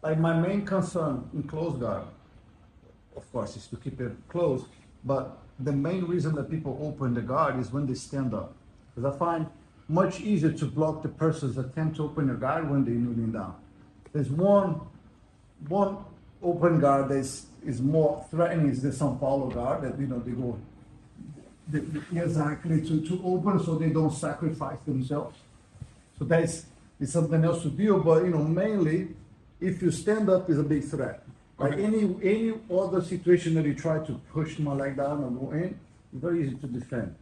Like my main concern in close guard, of course, is to keep it closed. But the main reason that people open the guard is when they stand up. Because I find much easier to block the person's attempt to open the guard when they're kneeling down. There's one open guard that is more threatening is the São Paulo guard that they go exactly to open so they don't sacrifice themselves. So it's something else to deal, but mainly if you stand up is a big threat. Like any other situation that you try to push my leg down or go in, it's very easy to defend,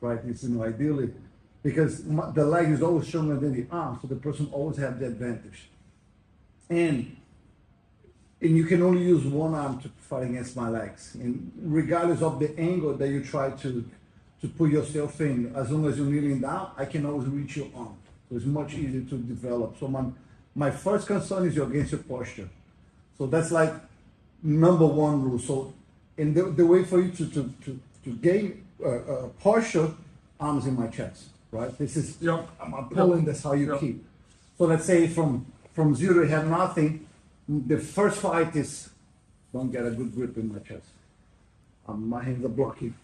right? It's ideally because the leg is always stronger than the arm, so the person always has the advantage. And you can only use one arm to fight against my legs, and regardless of the angle that you try to put yourself in, as long as you're kneeling down, I can always reach your arm. So it's much easier to develop. So my first concern is against your posture. So that's like number one rule. So in the way for you to gain posture, arms in my chest, right? This is I'm pulling. That's how you keep. So let's say from zero you have nothing. The first fight is don't get a good grip in my chest. My hands are blocking.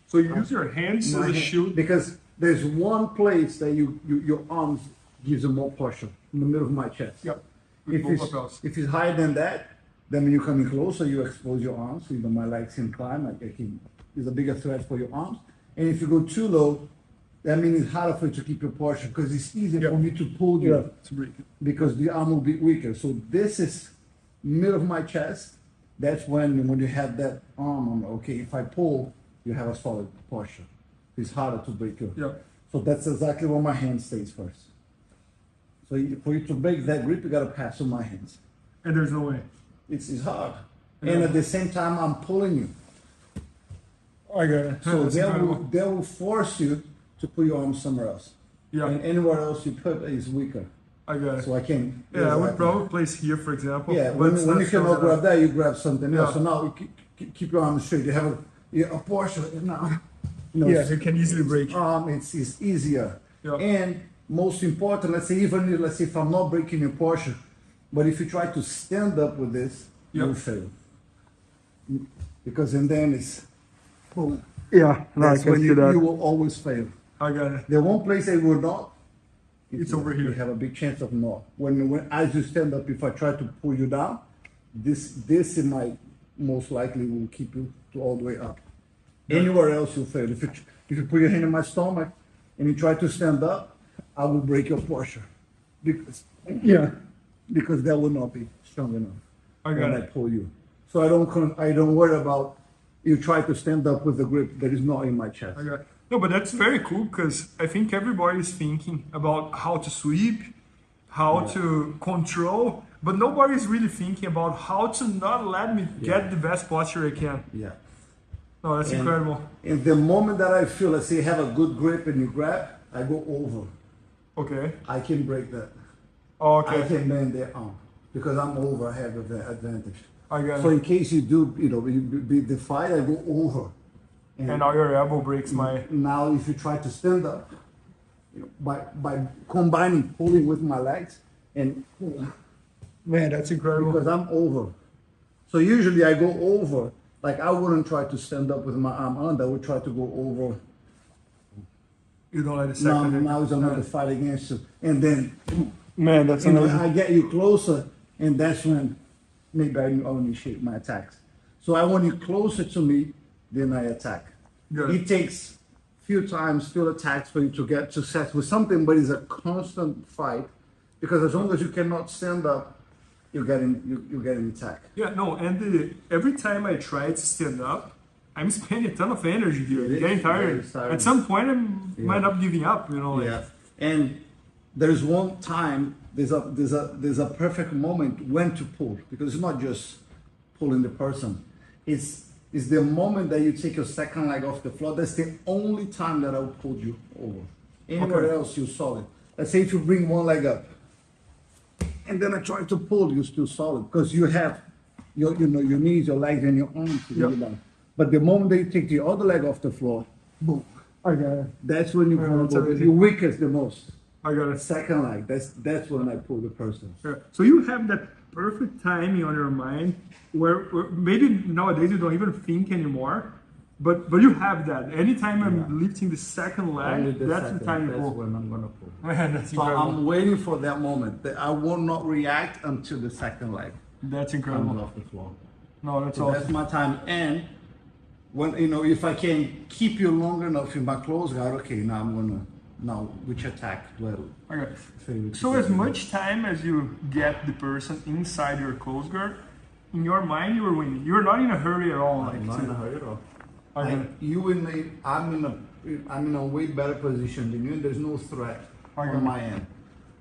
So you use your hands as a shield? Because there's one place that your arms gives you more posture, in the middle of my chest. Yep. If it's higher than that, then when you come in closer, you expose your arms. So even my legs can climb. It's a bigger threat for your arms. And if you go too low, that means it's harder for you to keep your posture because it's easier for me to pull you to break it. because the arm will be weaker. So this is middle of my chest. That's when you have that arm on. Okay, if I pull, you have a solid posture. It's harder to break you. Yeah. So that's exactly where my hand stays first. So for you to break that grip, you got to pass through my hands. And there's no way. It's hard. And at the same time, I'm pulling you. I got it. So they will force you to put your arm somewhere else. Yeah. And anywhere else you put is weaker. I got it. So I can. Yeah, I would probably place here, for example. Yeah, when you cannot grab that, you grab something else. Yeah. So now you keep your arm straight. You have a posture now. You can easily break. It's easier. Yeah. And most important, let's say if I'm not breaking your posture, but if you try to stand up with this, you'll fail. Because then it's boom. Yeah, That's when you will always fail. I got it. The one place that will not, It's over here. You have a big chance of not. When as you stand up, if I try to pull you down, this in my most likely will keep you all the way up. Anywhere else you'll fail. If you put your hand in my stomach and you try to stand up, I will break your posture. Because that will not be strong enough. When I pull you. So I don't worry about you try to stand up with a grip that is not in my chest. No, but that's very cool because I think everybody is thinking about how to sweep, how to control, but nobody's really thinking about how to not let me get the best posture I can. Yeah. No, that's incredible. And the moment that I feel, let's say you have a good grip and you grab, I go over. Okay. I can break that. Okay. I can bend their arm because I'm over. I have the advantage. I got So it. in case you do, you beat the fight, I go over. And now your elbow breaks my. Now, if you try to stand up, by combining pulling with my legs and Man, that's incredible. because I'm over. So usually I go over. Like I wouldn't try to stand up with my arm under. I would try to go over. You don't let it second. Now it's another fight against you, and then Man, that's I get you closer, and that's when maybe I initiate my attacks. So I want you closer to me, then I attack. Good. It takes few attacks for you to get success with something, but it's a constant fight because as long as you cannot stand up, you're getting attacked. Yeah, no, and every time I try to stand up, I'm spending a ton of energy here. I'm getting tired. At some point, I might up giving up. Yeah, and there's one time there's a perfect moment when to pull because it's not just pulling the person. It's the moment that you take your second leg off the floor. That's the only time that I will pull you over. Anywhere else, you're solid. Let's say if you bring one leg up, and then I try to pull, you're still solid because you have your knees, your legs, and your arms to get down. But the moment that you take the other leg off the floor, boom. That's when you're weakest the most. I got it. Second leg. That's when I pull the person. Yeah. So you have that perfect timing on your mind where maybe nowadays you don't even think anymore, but you have that. Anytime I'm lifting the second leg, that's the time you That's pull. when I'm gonna pull. Man, that's So incredible. I'm waiting for that moment. That I will not react until the second leg That's comes incredible. off the floor. No, that's So awesome. that's my time. And when if I can keep you long enough in my close guard, okay, now which attack do I Okay. favorite? So as much time as you get the person inside your close guard, in your mind you are winning. You're not in a hurry at all. I'm not in a hurry at all. Okay. I'm in a way better position than you, and there's no threat Okay. on my end.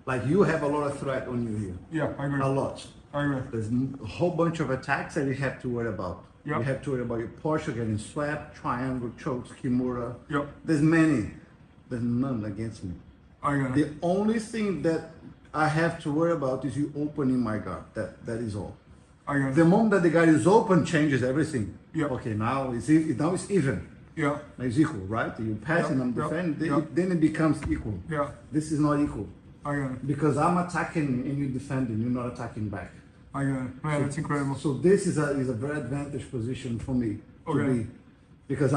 Like you have a lot of threat on you here. Yeah, I agree. A lot. I agree. There's a whole bunch of attacks that you have to worry about. Yep. You have to worry about your posture getting slapped, triangle, chokes, kimura. Yep. There's many. There's none against me. I got it. The only thing that I have to worry about is you opening my guard. That is all. I got The it. moment that the guard is open changes everything. Yep. Okay, now it's even. Yeah. Now it's equal, right? You pass and I'm Yep. defending. Yep. Then it becomes equal. Yeah. This is not equal I got it. because I'm attacking and you're defending. You're not attacking back. I got it. Man, that's incredible. So this is a very advantage position for me to Okay. be, because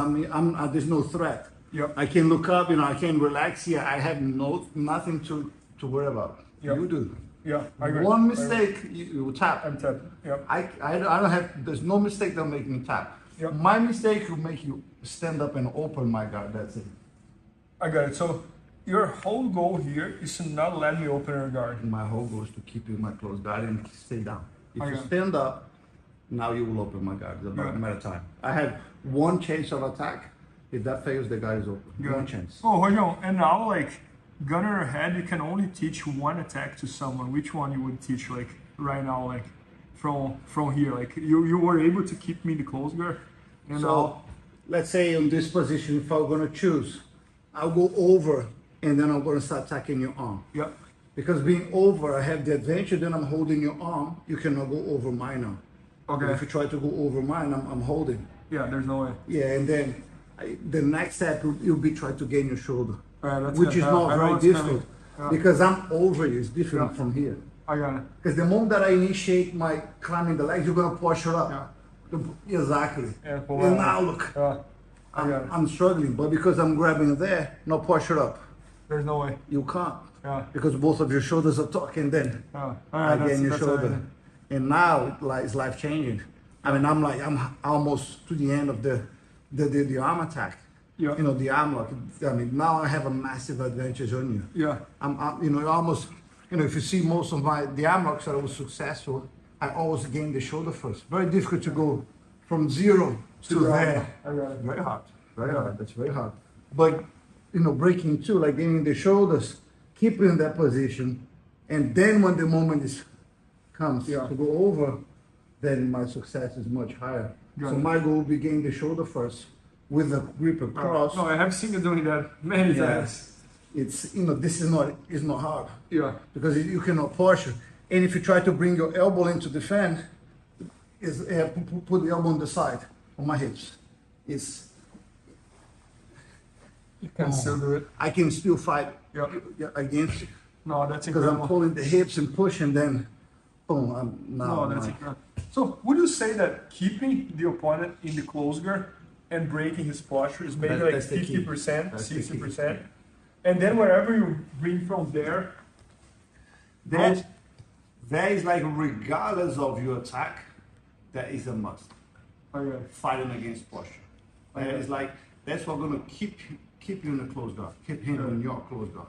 there's no threat. Yep. I can look up, I can relax here. I have nothing to worry about. Yep. You do. Yeah. I agree. One I agree. mistake, you will tap. I'm tapped. Yeah. I don't have. There's no mistake that'll make me tap. Yep. My mistake will make you stand up and open my guard. That's it. I got it. So your whole goal here is to not let me open your guard. My whole goal is to keep you in my close guard and stay down. If you Okay. stand up, now you will open my guard. It's about Yeah. a matter of time. I have one chance of attack. If that fails, the guard is open. Good. One chance. Oh, Rojão, and now like gun on your head, you can only teach one attack to someone. Which one you would teach like right now, like from here? Like you were able to keep me in the close guard, and So now let's say in this position, if I'm gonna choose, I'll go over and then I'm gonna start attacking your arm. yeah, Because being over, I have the advantage, then I'm holding your arm. You cannot go over mine now. okay, If you try to go over mine, I'm holding. yeah. There's no way. Yeah, and then the next step you'll be trying to gain your shoulder, That's which it. is I not know very it's difficult coming. Yeah. because I'm over you. It's different Yeah. from here. I got it. Because the moment that I initiate my climbing the legs, you're gonna posture up. Exactly. Yeah, pull And out. now look, Yeah, I got it. I'm struggling, but because I'm grabbing there, no posture up. There's no way. You can't. Yeah, Because both of your shoulders are talking then. yeah. I gain your that's shoulder. amazing. And now it's life changing. I mean, I'm almost to the end of the arm attack. Yeah, The arm lock. I mean, now I have a massive advantage on you. yeah, I'm almost, if you see most of the arm locks that I was successful, I always gain the shoulder first. Very difficult to go from zero to there. I got it. Very hard. Very hard. That's very hard. But, breaking two, like gaining the shoulders, keeping in that position, and then when the moment comes Yeah. to go over, then my success is much higher. Got So it. my goal will be gain the shoulder first with the grip across. No, I have seen you doing that many Yeah. times. It's this is not hard Yeah, because you cannot posture. And if you try to bring your elbow in to defend, put the elbow on the side on my hips. you can still do it. I can still fight Yeah. against you No, that's because I'm incredible. pulling the hips and pushing. Then, boom! No, that's incredible. So, would you say that keeping the opponent in the close guard and breaking his posture is maybe like That's the key. 50%, That's the key. 60%? And then wherever you bring from there, That is like regardless of your attack, that is a must. okay, Fighting against posture. That is like that's what's gonna keep you in the close guard. Keep him in your close guard.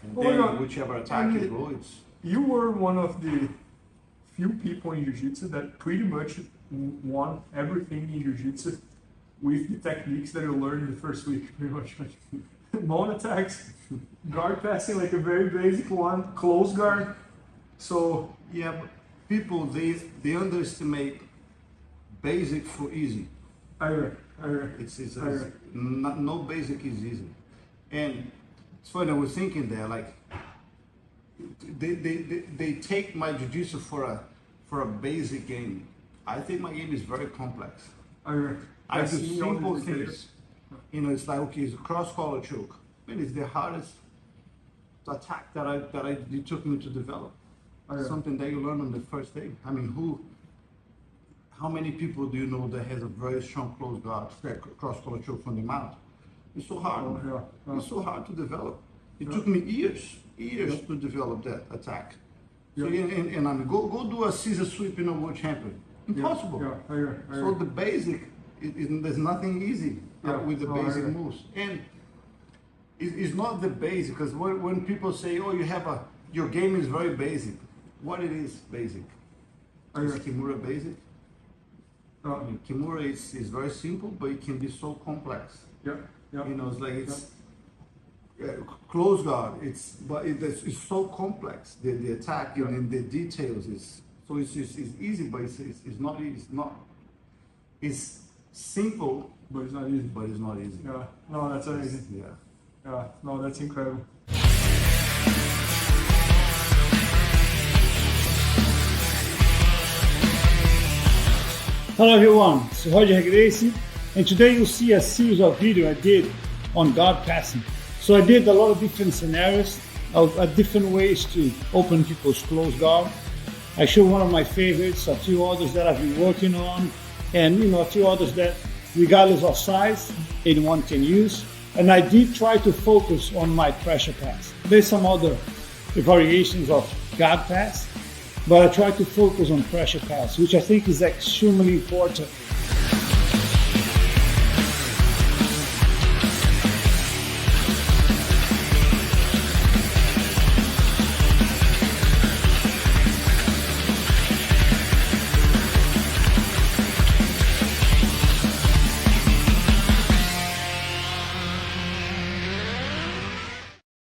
And Oh, then yeah. whichever attack you And go, it's you were one of the few people in Jiu-Jitsu that pretty much won everything in Jiu-Jitsu with the techniques that you learned in the first week, pretty much. Mount attacks, guard passing like a very basic one, close guard. So, yeah, but people they underestimate basic for easy. I agree. It's Right. no basic is easy. And it's funny, I was thinking there, like they take my jiu-jitsu for a basic game. I think my game is very complex. I agree. I do seen all simple these things. It's like, okay, it's a cross collar choke. Man, it's the hardest attack that it took me to develop. something that you learn on the first day. I mean, how many people do you know that has a very strong close guard, cross collar choke from the mount? It's so hard. It's so hard to develop. It took me years to develop that attack. So and I mean, go do a scissor sweep in a world champion. Impossible. So the basic, there's nothing easy with the basic moves. And it's not the basic, because when people say, oh, your game is very basic, what it is basic? Is Kimura basic? I mean, Kimura is very simple, but it can be so complex. You know, it's like close guard. It's so complex. The attack and the details is so it's easy, but it's not easy. It's simple, but it's not easy. But it's not easy. No, that's amazing. No, that's incredible. Hello everyone, it's Roger Gracie, and today you'll see a series of videos I did on guard passing. So I did a lot of different scenarios, different ways to open people's close guard. I showed one of my favorites, a few others that I've been working on, and a few others that, regardless of size, anyone can use. And I did try to focus on my pressure pass. There's some other variations of guard pass, but I try to focus on pressure pass, which I think is extremely important